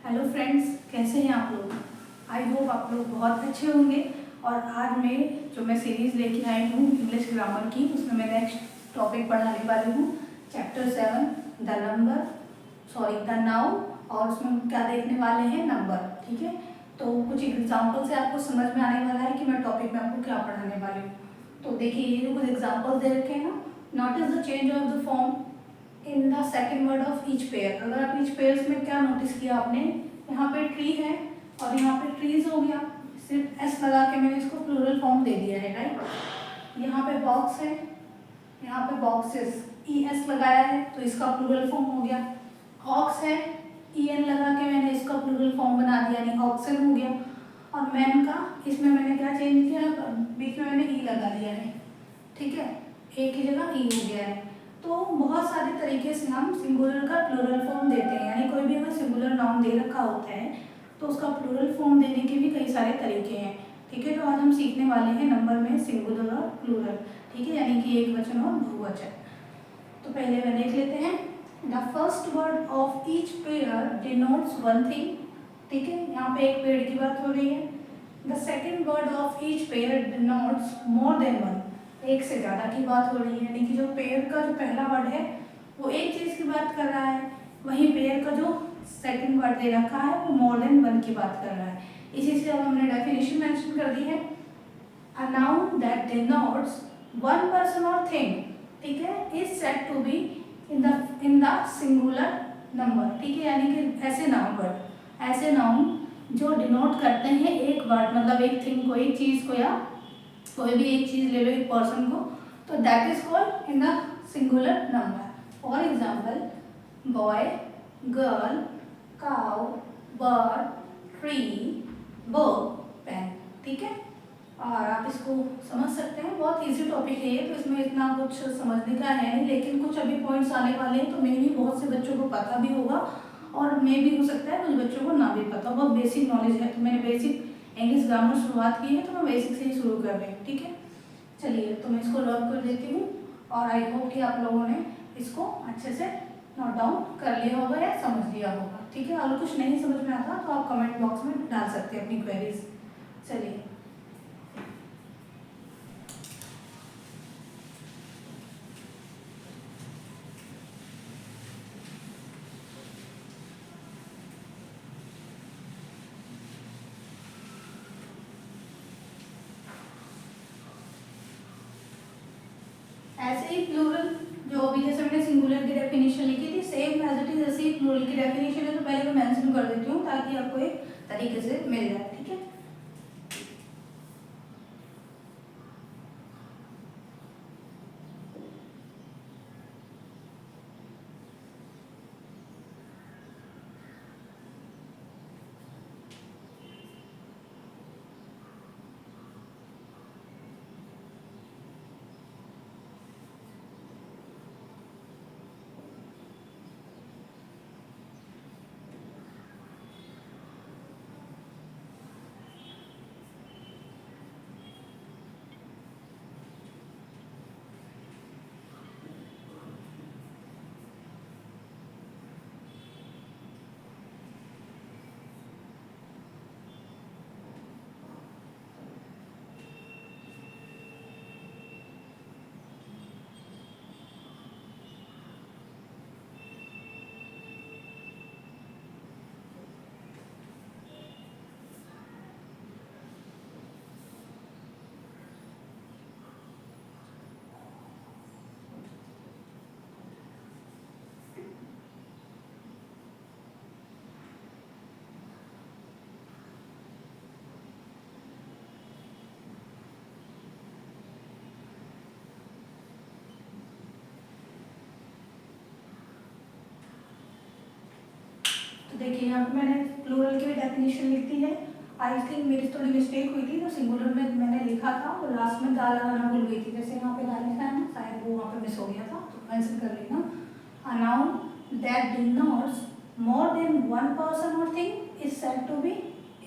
Hello friends, कैसे हैं आप लोग। आई होप आप लोग बहुत अच्छे होंगे। और आज मैं सीरीज़ लेके आई हूँ इंग्लिश ग्रामर की, उसमें मैं नेक्स्ट टॉपिक पढ़ाने वाली हूँ चैप्टर 7 द नाउन। और उसमें हम क्या देखने वाले हैं, नंबर। ठीक है, तो कुछ एग्जाम्पल से आपको समझ में आने वाला है कि मैं टॉपिक में आपको क्या पढ़ाने वाली हूँ। तो देखिए, ये जो कुछ एग्जाम्पल दे रखे हैं ना, notice the change of the form in the second word of each pair. अगर आप ईच पेयर्स में क्या नोटिस किया आपने, यहाँ पे ट्री है और यहाँ पे ट्रीज हो गया, सिर्फ एस लगा के मैंने इसको प्लूरल फॉर्म दे दिया है, राइट। यहाँ पे बॉक्स है, यहाँ पे बॉक्सेस, ई एस लगाया है तो इसका प्लूरल फॉर्म हो गया। ऑक्स है, ई एन लगा के मैंने इसका प्लूरल फॉर्म बना दिया, यानी ऑक्सन हो गया। और मैन का, इसमें मैंने क्या चेंज किया, बीच में मैंने ई लगा दिया है, ठीक है, ए की जगह ई हो गया है। तो बहुत सारे तरीके से हम सिंगुलर का प्लूरल फॉर्म देते हैं, यानी कोई भी अगर सिंगुलर नाउन दे रखा होता है तो उसका प्लूरल फॉर्म देने के भी कई सारे तरीके हैं। ठीक है, तो आज हम सीखने वाले हैं नंबर में सिंगुलर और प्लूरल। ठीक है, यानी कि एक वचन और बहुवचन। तो पहले मैं देख लेते हैं। The first word of each pair denotes one thing. ठीक है, यहाँ पे एक पेड़ की बात हो रही है। The second word of each pair denotes more than one. एक से ज़्यादा की बात हो रही है, यानी कि जो पेयर का जो पहला वर्ड है वो एक चीज़ की बात कर रहा है, वहीं पेयर का जो सेकंड वर्ड दे रखा है वो मोर देन वन की बात कर रहा है। इसी से अब हमने डेफिनेशन मेंशन कर दी है। A noun that denotes one person और थिंग, ठीक है, is said to be in the singular number. ठीक है, यानी कि ऐसे नाउन जो डिनोट करते हैं एक वर्ड, मतलब एक थिंग को, एक चीज़ को, या कोई भी एक चीज ले लो, एक पर्सन को, तो that is called in the singular number. For example, boy, girl, cow, bird, tree, book, pen. ठीक है, और आप इसको समझ सकते हैं, बहुत इजी टॉपिक है ये, तो इसमें इतना कुछ समझने का है नहीं, लेकिन कुछ अभी पॉइंट्स आने वाले हैं तो मे भी बहुत से बच्चों को पता भी होगा और मे भी हो सकता है कुछ बच्चों को ना भी पता। बहुत बेसिक नॉलेज है, तो मैंने बेसिक इंग्लिश ग्रामर शुरुआत की है, तो मैं बेसिक से ही शुरू कर रही हूँ। ठीक है, चलिए, तो मैं इसको लॉक कर देती हूँ और आई होप कि आप लोगों ने इसको अच्छे से नोट डाउन कर लिया होगा या समझ लिया होगा। ठीक है, अगर कुछ नहीं समझ में आता तो आप कमेंट बॉक्स में डाल सकते हैं अपनी क्वेरीज। चलिए, ऐसे ही प्लूरल जो अभी जैसे मैंने सिंगुलर की डेफिनेशन लिखी थी, सेम एज इट इज ऐसे ही प्लूरल की डेफिनेशन है, तो पहले मैं मेंशन कर देती हूँ ताकि आपको एक तरीके से मिल जाए। ठीक है, देखिए, यहाँ पे मैंने प्लूरल की भी डेफिनेशन लिख दी है। आई थिंक मेरी थोड़ी मिस्टेक हुई थी, तो सिंगुलर में मैंने लिखा था और लास्ट में दा लगाना भूल गई थी, जैसे यहाँ पे दा लिखा है ना, शायद वो वहाँ पे मिस हो गया था, तो मेंशन कर लेना। A noun that denotes more than one person और thing is said to be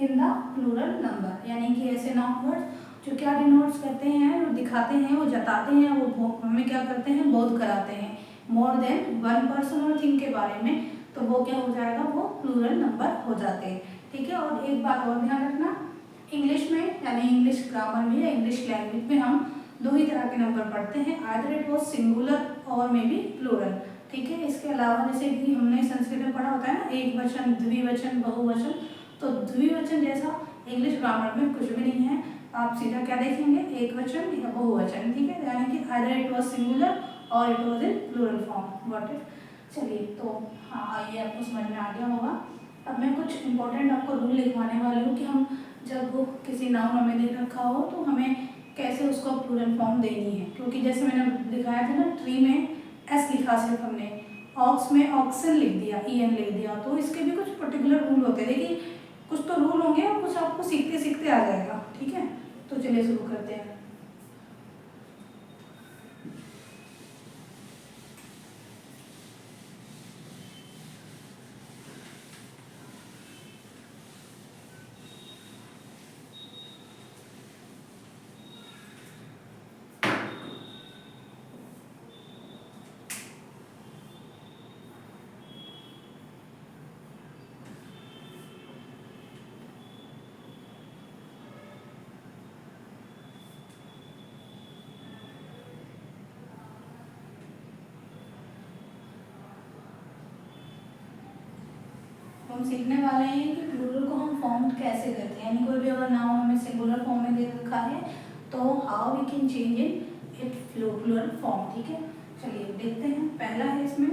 in the plural number. यानी कि ऐसे नाउन वर्ड्स जो क्या डिनोट्स करते हैं, वो दिखाते हैं, वो जताते हैं, वो हमें क्या करते हैं, बोध कराते हैं मोर देन वन पर्सन और थिंग के बारे में, तो वो क्या हो जाएगा, वो प्लूरल नंबर हो जाते हैं, ठीक है। और एक बात और ध्यान रखना, इंग्लिश में यानी इंग्लिश ग्रामर में या इंग्लिश लैंग्वेज में हम दो ही तरह के नंबर पढ़ते हैं, आइदर इट वाज सिंगुलर और मे बी प्लूरल, ठीक है। इसके अलावा जैसे कि हमने संस्कृत में पढ़ा होता है ना, एक वचन, द्विवचन, बहुवचन, तो द्विवचन जैसा इंग्लिश ग्रामर में कुछ भी नहीं है। आप सीधा क्या देखेंगे, एक वचन या बहुवचन, ठीक है, यानी कि आइदर इट वाज सिंगुलर और it was in plural form. Got it. चलिए, तो हाँ, ये आपको समझ में आ गया होगा। अब मैं कुछ इंपॉर्टेंट आपको रूल लिखवाने वाली हूँ कि हम जब वो किसी नाउन हमें दे रखा हो तो हमें कैसे उसको प्लूरल फॉर्म देनी है, क्योंकि जैसे मैंने दिखाया था ना, ट्री में एस लिखा सिर्फ हमने, ऑक्स में ऑक्सन लिख दिया, EN लिख दिया, तो इसके भी कुछ पर्टिकुलर रूल होते हैं। देखिए, कुछ तो रूल होंगे और कुछ आपको सीखते सीखते आ जाएगा, ठीक है। तो चलिए शुरू करते हैं। हम सीखने वाले हैं कि प्लूरल को हम फॉर्म कैसे करते हैं, यानी कोई भी अगर नाउन हमें सिंगुलर फॉर्म में दे रखा है तो how we can change in it plural form, ठीक है। चलिए देखते हैं, पहला है इसमें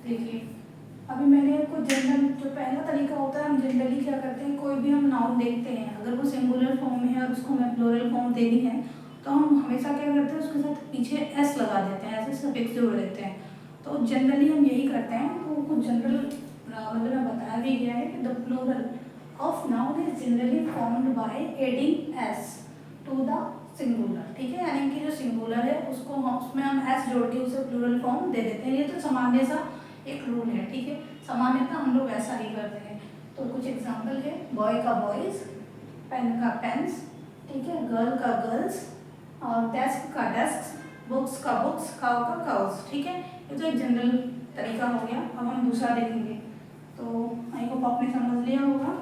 देखिए, अभी मैंने आपको जनरल जो पहला तरीका होता है, हम जनरली क्या करते हैं, कोई भी हम नाउन देखते हैं, अगर वो सिंगुलर फॉर्म में है और उसको हमें प्लूरल फॉर्म देनी है तो हम हमेशा क्या करते हैं, उसके साथ पीछे एस लगा देते हैं, ऐसे सफिक्स जोड़ देते हैं। तो जनरली हम यही करते हैं। तो कुछ जनरल मतलब मैं बताया भी गया है कि the plural of noun is generally formed by adding S to the singular, ठीक है, यानी कि जो सिंगुलर है उसको उसमें हम एस जोड़ के उसे प्लूरल फॉर्म दे देते हैं। ये तो सामान्य सा एक रूल है, ठीक है, सामान्यतः हम लोग ऐसा ही करते हैं। तो कुछ एग्जांपल है, बॉय का बॉयज, पेन का पेन्स, ठीक है, गर्ल का गर्ल्स, और डेस्क का डेस्क, बुक्स का बुक्स, काउ का काउस, ठीक है। ये तो एक जनरल तरीका हो गया। अब हम दूसरा देखेंगे, तो आई होप आपने समझ लिया होगा।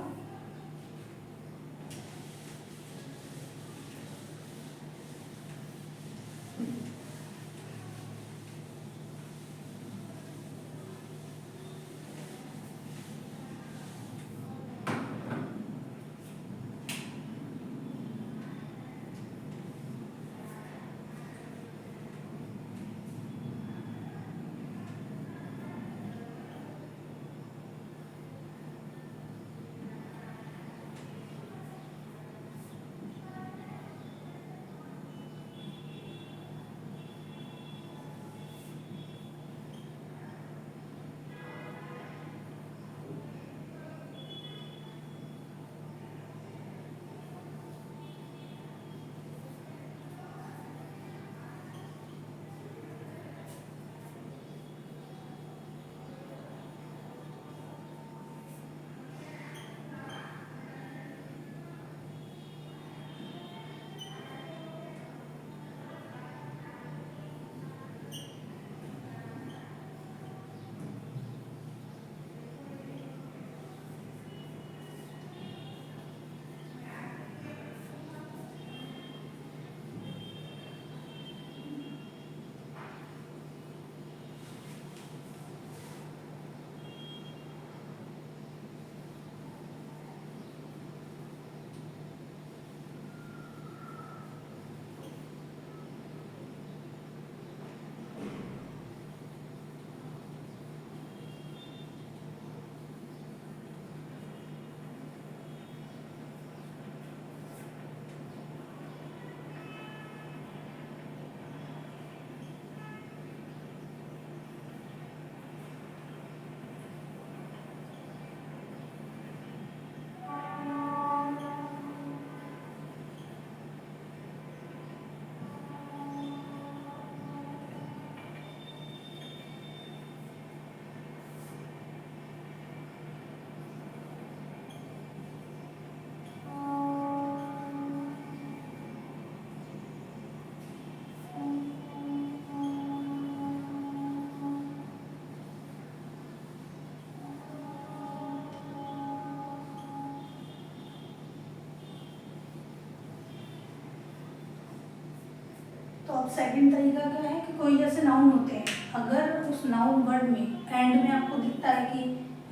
तो अब सेकंड तरीका क्या है कि कोई जैसे नाउन होते हैं, अगर उस नाउन वर्ड में एंड में आपको दिखता है कि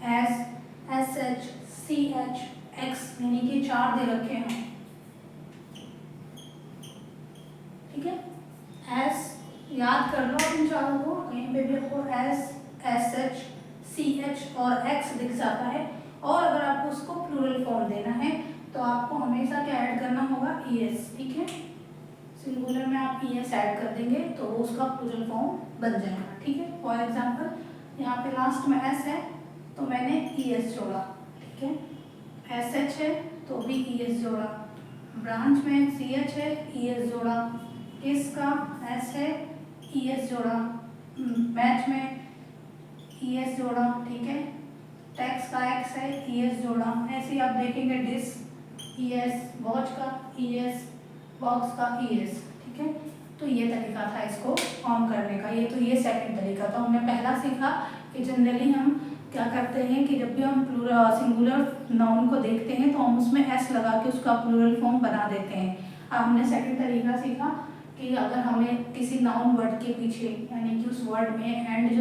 S, S H, C H, X, यानी कि 4 दे रखे हैं, ठीक है। एस याद कर लो आप इन चारों को, कहीं पे भी आपको S, S H, C H और एक्स दिख जाता है, और अगर आपको उसको प्लूरल फॉर्म देना है तो आपको हमेशा क्या ऐड करना होगा, ई एस, ठीक है। सिंगुलर में आप ई एस ऐड कर देंगे तो वो उसका प्लूरल फॉर्म बन जाएगा, ठीक है। फॉर एग्जाम्पल यहाँ पे लास्ट में एस है तो मैंने ई एस जोड़ा, ठीक है। एस एच है तो भी ई एस जोड़ा, ब्रांच में सी एच है, ई एस जोड़ा, किस का एस है, ई एस जोड़ा, मैच में ई एस जोड़ा, ठीक है। टैक्स का एक्स है, ई एस जोड़ा। ऐसे ही आप देखेंगे डिस, ई एस, वॉच का ई एस, बॉक्स का ई एस, ठीक है। तो ये तरीका था इसको फॉर्म करने का। ये सेकंड तरीका था। हमने पहला सीखा कि जनरली हम क्या करते हैं कि जब भी हम सिंगुलर नाउन को देखते हैं तो हम उसमें एस लगा के उसका प्लूरल फॉर्म बना देते हैं। अब हमने सेकंड तरीका सीखा कि अगर हमें किसी नाउन वर्ड के पीछे यानी कि उस वर्ड में एंड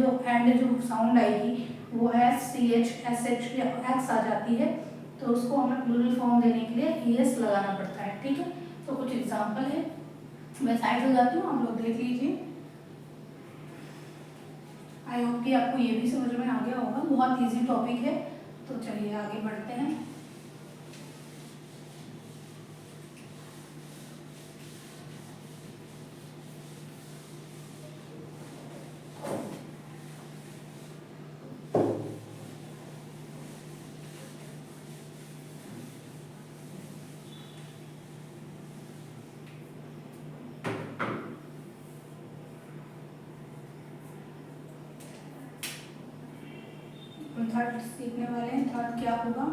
जो साउंड आएगी वो S, C H, S H या एक्स आ जाती है तो उसको हमें प्लूरल फॉर्म देने के लिए ई एस लगाना पड़ता है, ठीक है। तो कुछ एग्जाम्पल है, मैं साइड हो जाती हूँ, आप लोग देख लीजिए। आई होप कि आपको ये भी समझ में आ गया होगा, बहुत इजी टॉपिक है। तो चलिए आगे बढ़ते हैं। थर्ड सीखने वाले हैं। थर्ड क्या होगा,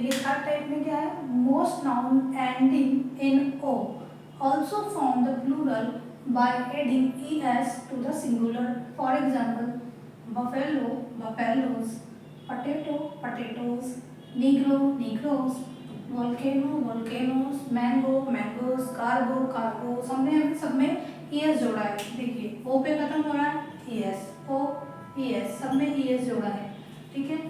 चलिए थर्ड टाइप में क्या है, most noun ending in O also form the plural by adding es to the singular. For example, buffalo, buffaloes, potato, potatoes, negro, negroes, volcano, volcanoes, mango, mangoes, cargo, cargos. हमने सब में es जोड़ा है, देखिए o पे खत्म हो रहा है es, o es, सब में es जोड़ा है, ठीक है।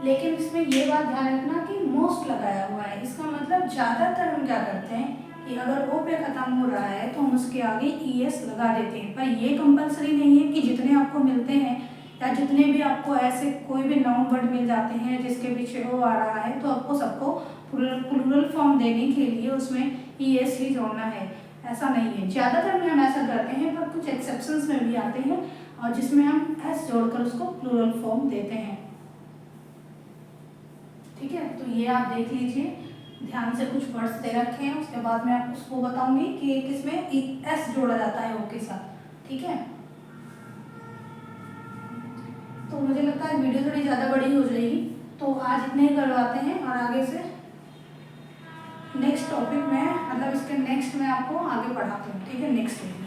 लेकिन इसमें ये बात ध्यान रखना कि मोस्ट लगाया हुआ है, इसका मतलब ज़्यादातर हम क्या करते हैं कि अगर ओ पे ख़त्म हो रहा है तो हम उसके आगे es लगा देते हैं। पर ये कंपलसरी नहीं है कि जितने आपको मिलते हैं या जितने भी आपको ऐसे कोई भी नाउन वर्ड मिल जाते हैं जिसके पीछे ओ आ रहा है तो आपको सबको प्लूरल फॉर्म देने के लिए उसमें es ही जोड़ना है, ऐसा नहीं है। ज़्यादातर में हम ऐसा करते हैं, पर कुछ एक्सेप्शंस में भी आते हैं और जिसमें हम s जोड़कर उसको प्लूरल फॉर्म देते हैं, ठीक है। तो ये आप देख लीजिए, ध्यान से कुछ वर्ड्स दे रखे हैं, उसके बाद मैं आपको उसको बताऊंगी कि किसमें एस जोड़ा जाता है ओ के साथ, ठीक है। तो मुझे लगता है वीडियो थोड़ी ज़्यादा बड़ी हो जाएगी, तो आज इतने ही करवाते हैं और आगे से नेक्स्ट टॉपिक में, मतलब इसके नेक्स्ट में आपको आगे पढ़ाती हूँ, ठीक है, नेक्स्ट वीक।